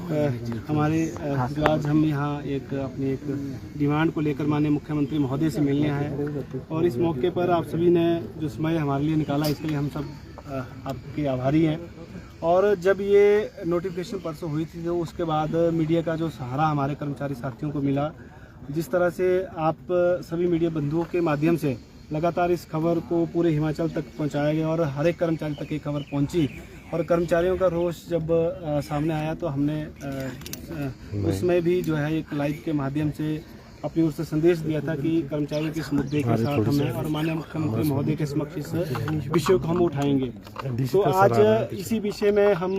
हमारे जो आज हम यहाँ अपनी एक डिमांड को लेकर माननीय मुख्यमंत्री महोदय से मिलने आए और इस मौके पर आप सभी ने जो समय हमारे लिए निकाला इसके लिए हम सब आपके आभारी हैं। और जब ये नोटिफिकेशन परसों हुई थी तो उसके बाद मीडिया का जो सहारा हमारे कर्मचारी साथियों को मिला, जिस तरह से आप सभी मीडिया बंधुओं के माध्यम से लगातार इस खबर को पूरे हिमाचल तक पहुंचाया गया और हर एक कर्मचारी तक ये खबर पहुंची और कर्मचारियों का रोष जब सामने आया तो हमने उसमें भी जो है एक लाइव के माध्यम से अपनी ओर से संदेश दिया था कि कर्मचारियों के इस मुद्दे के साथ हमें और माननीय मुख्यमंत्री महोदय के समक्ष इस विषय को हम उठाएंगे। तो आज इसी विषय में हम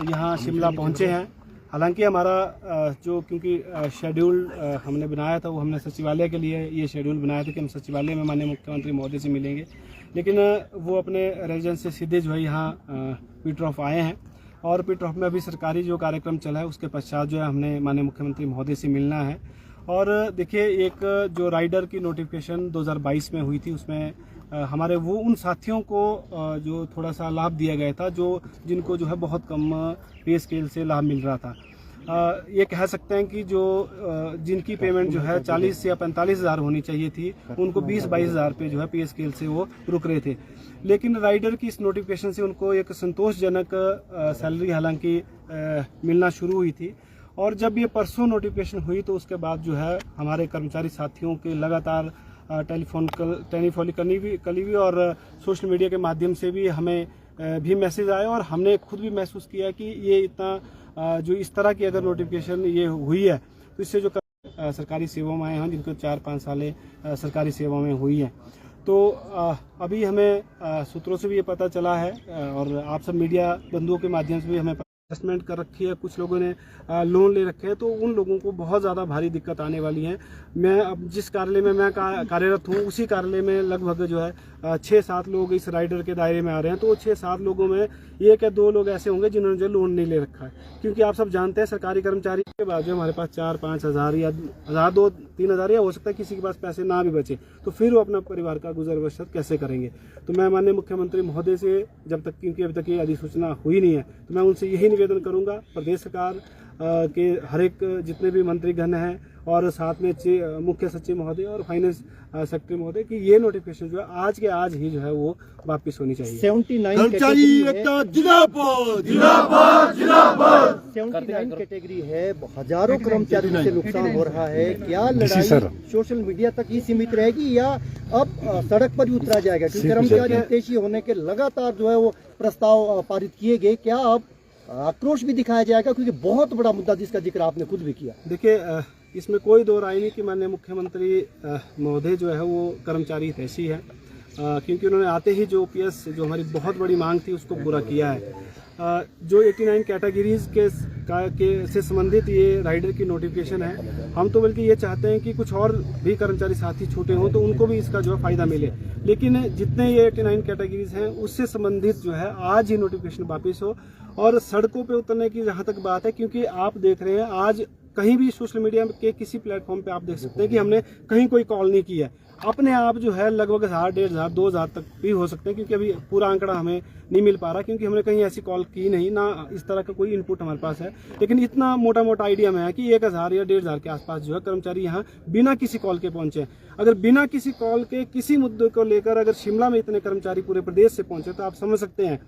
यहाँ शिमला पहुँचे हैं। हालांकि हमारा जो क्योंकि शेड्यूल हमने बनाया था वो हमने सचिवालय के लिए ये शेड्यूल बनाया था कि हम सचिवालय में माननीय मुख्यमंत्री महोदय से मिलेंगे, लेकिन वो अपने रेजिडेंस से सीधे जो है यहाँ पीटरऑफ आए हैं और पीटरऑफ में अभी सरकारी जो कार्यक्रम चला है उसके पश्चात जो है हमने माननीय मुख्यमंत्री महोदय से मिलना है। और देखिए, एक जो राइडर की नोटिफिकेशन 2022 में हुई थी उसमें हमारे वो उन साथियों को जो थोड़ा सा लाभ दिया गया था जिनको जो है बहुत कम पे स्केल से लाभ मिल रहा था। ये कह सकते हैं कि जो जिनकी पेमेंट जो है 40 या 45 हज़ार होनी चाहिए थी उनको 20-22 हज़ार पे जो है पे स्केल से वो रुक रहे थे। लेकिन राइडर की इस नोटिफिकेशन से उनको एक संतोषजनक सैलरी हालांकि मिलना शुरू हुई थी। और जब ये परसों नोटिफिकेशन हुई तो उसके बाद जो है हमारे कर्मचारी साथियों के लगातार टेलीफोनिकली भी और सोशल मीडिया के माध्यम से भी हमें भी मैसेज आए और हमने खुद भी महसूस किया कि ये इतना जो इस तरह की अगर नोटिफिकेशन ये हुई है तो इससे जो सरकारी सेवाओं में आए हैं जिनको 4-5 सालें सरकारी सेवा में हुई हैं तो अभी हमें सूत्रों से भी ये पता चला है और आप सब मीडिया बंधुओं के माध्यम से भी हमें इन्वेस्टमेंट कर रखी है, कुछ लोगों ने लोन ले रखे हैं, तो उन लोगों को बहुत ज़्यादा भारी दिक्कत आने वाली है। मैं अब जिस कार्यालय में मैं कार्यरत हूँ उसी कार्यालय में लगभग जो है 6-7 लोग इस राइडर के दायरे में आ रहे हैं। तो 6-7 लोगों में 1 या 2 लोग ऐसे होंगे जिन्होंने जो लोन नहीं ले रखा है, क्योंकि आप सब जानते हैं सरकारी कर्मचारी के बाद जो हमारे पास 4-5 हज़ार या 1,000, 2-3 हज़ार या हो सकता है किसी के पास पैसे ना भी बचे तो फिर वो अपना परिवार का गुजर बसर कैसे करेंगे। तो मैं माननीय मुख्यमंत्री महोदय से जब तक, क्योंकि अभी तक ये अधिसूचना हुई नहीं है, तो मैं उनसे यही निवेदन करूंगा प्रदेश सरकार के हर एक जितने भी मंत्रीगण हैं और साथ में मुख्य सचिव महोदय और फाइनेंस सेक्रेटरी महोदय की ये नोटिफिकेशन जो है आज के आज ही जो है वो वापस होनी चाहिए। 79 कैटेगरी है, हजारों कर्मचारियों से नुकसान हो रहा है। क्या लड़ाई सोशल मीडिया तक ही सीमित रहेगी या अब सड़क पर ही उतरा जाएगा? क्योंकि कर्मचारी हितैषी होने के लगातार जो है वो प्रस्ताव पारित किए गए, क्या अब आक्रोश भी दिखाया जाएगा? क्योंकि बहुत बड़ा मुद्दा जिसका जिक्र आपने खुद भी किया। देखिए, इसमें कोई दो राय नहीं कि माननीय मुख्यमंत्री महोदय जो है वो कर्मचारी हितैषी है, क्योंकि उन्होंने आते ही जो ओपीएस जो हमारी बहुत बड़ी मांग थी उसको पूरा किया है। जो 89 कैटेगरीज से संबंधित ये राइडर की नोटिफिकेशन है, हम तो बल्कि ये चाहते हैं कि कुछ और भी कर्मचारी साथी छूटे हों तो उनको भी इसका जो है फ़ायदा मिले। लेकिन जितने ये 89 कैटेगरीज हैं उससे संबंधित जो है आज ही नोटिफिकेशन वापस हो। और सड़कों पे उतरने की जहाँ तक बात है, क्योंकि आप देख रहे हैं आज कहीं भी सोशल मीडिया के किसी प्लेटफॉर्म पे आप देख सकते हैं कि हमने कहीं कोई कॉल नहीं किया है। अपने आप जो है लगभग 1000, 1500, 2000 तक भी हो सकते हैं, क्योंकि अभी पूरा आंकड़ा हमें नहीं मिल पा रहा, क्योंकि हमने कहीं ऐसी कॉल की नहीं, ना इस तरह का कोई इनपुट हमारे पास है। लेकिन इतना मोटा मोटा आइडिया में है कि 1000 या 1500 के आसपास जो है कर्मचारी यहाँ बिना किसी कॉल के पहुंचे। अगर बिना किसी कॉल के किसी मुद्दे को लेकर अगर शिमला में इतने कर्मचारी पूरे प्रदेश से पहुंचे तो आप समझ सकते हैं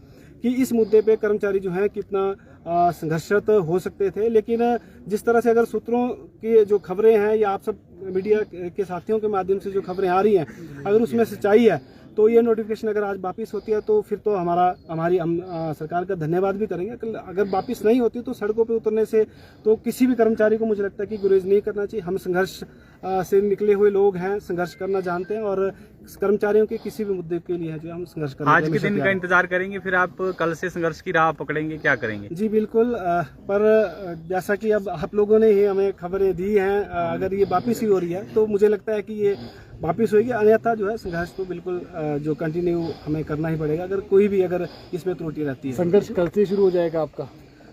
कि इस मुद्दे पे कर्मचारी जो है कितना संघर्षरत हो सकते थे। लेकिन जिस तरह से अगर सूत्रों की जो खबरें हैं या आप सब मीडिया के साथियों के माध्यम से जो खबरें आ रही हैं, अगर उसमें सच्चाई है तो ये नोटिफिकेशन अगर आज वापस होती है तो फिर तो हमारी सरकार का धन्यवाद भी करेंगे। अगर वापस नहीं होती तो सड़कों पे उतरने से तो किसी भी कर्मचारी को मुझे लगता है कि गुरेज नहीं करना चाहिए। हम संघर्ष से निकले हुए लोग हैं, संघर्ष करना जानते हैं और कर्मचारियों के किसी भी मुद्दे के लिए है जो हम संघर्ष करेंगे। आज के दिन का इंतजार करेंगे, फिर आप कल से संघर्ष की राह पकड़ेंगे, क्या करेंगे? जी बिल्कुल, पर जैसा कि अब आप लोगों ने ही हमें खबरें दी हैं, अगर ये वापस ही हो रही है तो मुझे लगता है कि ये वापस होगी, अन्यथा जो है संघर्ष तो बिल्कुल जो कंटिन्यू हमें करना ही पड़ेगा अगर कोई भी अगर इसमें त्रुटि रहती है। संघर्ष कल से शुरू हो जाएगा आपका?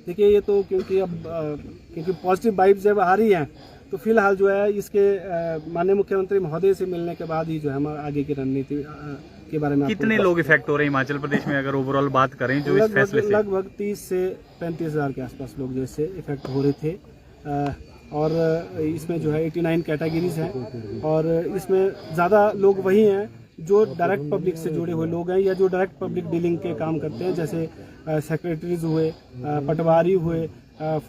देखिए, ये तो क्योंकि पॉजिटिव वाइब्स जब आ रही हैं तो फिलहाल जो है इसके माननीय मुख्यमंत्री महोदय से मिलने के बाद ही जो है हमारा आगे की रणनीति के बारे में कितने लोग इफेक्ट हो रहे हैं हिमाचल प्रदेश में अगर ओवरऑल बात करें जो इस फैसले से? लगभग 30 से 35 हज़ार के आसपास लोग जैसे इफेक्ट हो रहे थे। और इसमें जो है 89 कैटेगरीज हैं और इसमें ज़्यादा लोग वही हैं जो डायरेक्ट पब्लिक से जुड़े हुए लोग हैं या जो डायरेक्ट पब्लिक डीलिंग के काम करते हैं, जैसे सेक्रेटरीज हुए, पटवारी हुए,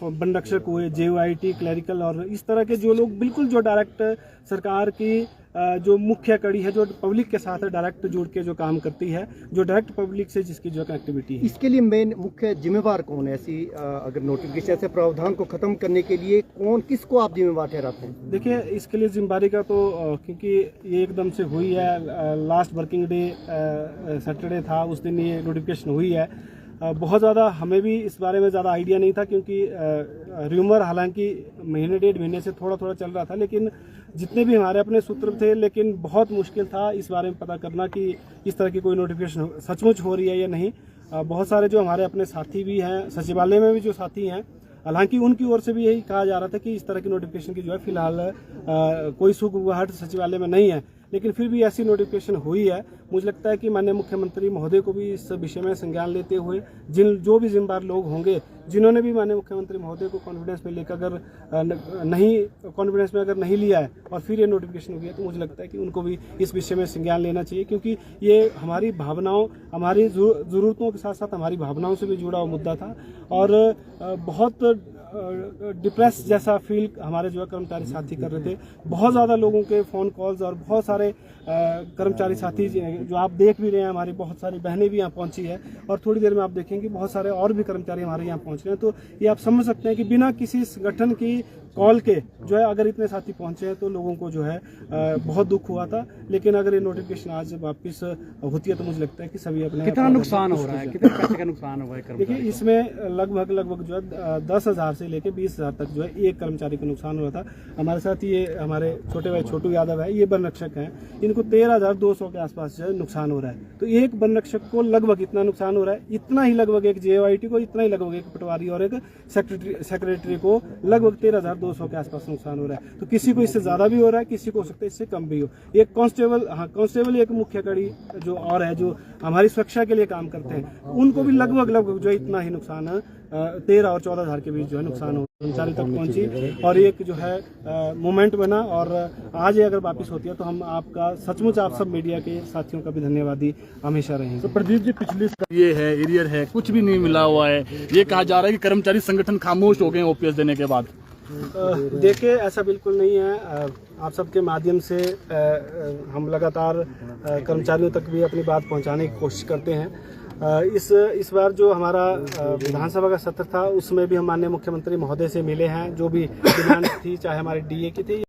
वन रक्षक हुए, JOIT, क्लरिकल और इस तरह के जो लोग बिल्कुल जो डायरेक्ट सरकार की जो मुख्य कड़ी है, जो पब्लिक के साथ डायरेक्ट जुड़ के जो काम करती है, जो डायरेक्ट पब्लिक से जिसकी जो कनेक्टिविटी है। इसके लिए मेन मुख्य जिम्मेवार कौन है? ऐसी अगर नोटिफिकेशन ऐसे प्रावधान को खत्म करने के लिए किसको आप जिम्मेवार ठहराते हैं? देखिए, इसके लिए जिम्मेदारी का तो क्योंकि ये एकदम से हुई है, लास्ट वर्किंग डे सैटरडे था, उस दिन ये नोटिफिकेशन हुई है। बहुत ज़्यादा हमें भी इस बारे में ज़्यादा आइडिया नहीं था क्योंकि र्यूमर हालांकि महीने 1.5 महीने से थोड़ा थोड़ा चल रहा था, लेकिन जितने भी हमारे अपने सूत्र थे, लेकिन बहुत मुश्किल था इस बारे में पता करना कि इस तरह की कोई नोटिफिकेशन सचमुच हो रही है या नहीं। बहुत सारे जो हमारे अपने साथी भी हैं, सचिवालय में भी जो साथी हैं, हालांकि उनकी ओर से भी यही कहा जा रहा था कि इस तरह की नोटिफिकेशन की जो है फिलहाल कोई सुगबुगाहट सचिवालय में नहीं है, लेकिन फिर भी ऐसी नोटिफिकेशन हुई है। मुझे लगता है कि माननीय मुख्यमंत्री महोदय को भी इस विषय में संज्ञान लेते हुए जो भी जिम्मेदार लोग होंगे, जिन्होंने भी माननीय मुख्यमंत्री महोदय को कॉन्फिडेंस में लेकर अगर नहीं लिया है और फिर ये नोटिफिकेशन हो गया, तो मुझे लगता है कि उनको भी इस विषय में संज्ञान लेना चाहिए, क्योंकि ये हमारी भावनाओं, हमारी ज़रूरतों के साथ साथ हमारी भावनाओं से भी जुड़ा हुआ मुद्दा था और बहुत डिप्रेस जैसा फील हमारे जो है कर्मचारी साथी कर रहे थे। बहुत ज़्यादा लोगों के फ़ोन कॉल्स और बहुत सारे कर्मचारी साथी जो आप देख भी रहे हैं, हमारी बहुत सारी बहनें भी यहाँ पहुँची है और थोड़ी देर में आप देखेंगे बहुत सारे और भी कर्मचारी हमारे यहाँ पहुँच रहे हैं। तो ये आप समझ सकते हैं कि बिना किसी संगठन की कॉल के जो है अगर इतने साथी पहुँचे हैं तो लोगों को जो है बहुत दुख हुआ था। लेकिन अगर ये नोटिफिकेशन आज वापस होती है तो मुझे लगता है कि सभी अपने कितना नुकसान हो रहा है, कितने पैसे का नुकसान हुआ है? देखिए, इसमें लगभग जो है 10,000 से लेकर 20,000 तक जो है एक कर्मचारी को नुकसान हुआ था। हमारे साथ ये हमारे छोटे भाई छोटू यादव है, ये वन रक्षक हैं, इनको 13,200 के आसपास जो है नुकसान हो रहा है। तो एक वन रक्षक को लगभग इतना नुकसान हो रहा है, इतना ही लगभग एक JOIT को, इतना ही लगभग एक पटवारी और एक सेक्रेटरी को लगभग 13,200 के आसपास नुकसान हो रहा है। तो किसी को इससे ज्यादा भी हो रहा है, किसी को हो सकता है इससे कम भी हो। एक कांस्टेबल एक मुख्य कड़ी जो और है, जो हमारी सुरक्षा के लिए काम करते हैं, उनको भी लगभग जो है इतना ही नुकसान है, 13 और 14,000 के बीच जो है नुकसान हो कर्मचारी तक पहुंची और एक जो है मोमेंट बना। और आज ये अगर वापस होती है तो हम आपका सचमुच आप सब मीडिया के साथियों का भी धन्यवादी हमेशा रहेंगे। तो प्रदीप जी, पिछली ये है एरियर है, कुछ भी नहीं मिला हुआ है, ये कहा जा रहा है कि कर्मचारी संगठन खामोश हो गए OPS देने के बाद। देखिए, ऐसा बिल्कुल नहीं है। आप सबके माध्यम से हम लगातार कर्मचारियों तक भी अपनी बात पहुंचाने की कोशिश करते हैं। इस बार जो हमारा विधानसभा का सत्र था उसमें भी हम माननीय मुख्यमंत्री महोदय से मिले हैं, जो भी डिमांड थी, चाहे हमारे DA की थी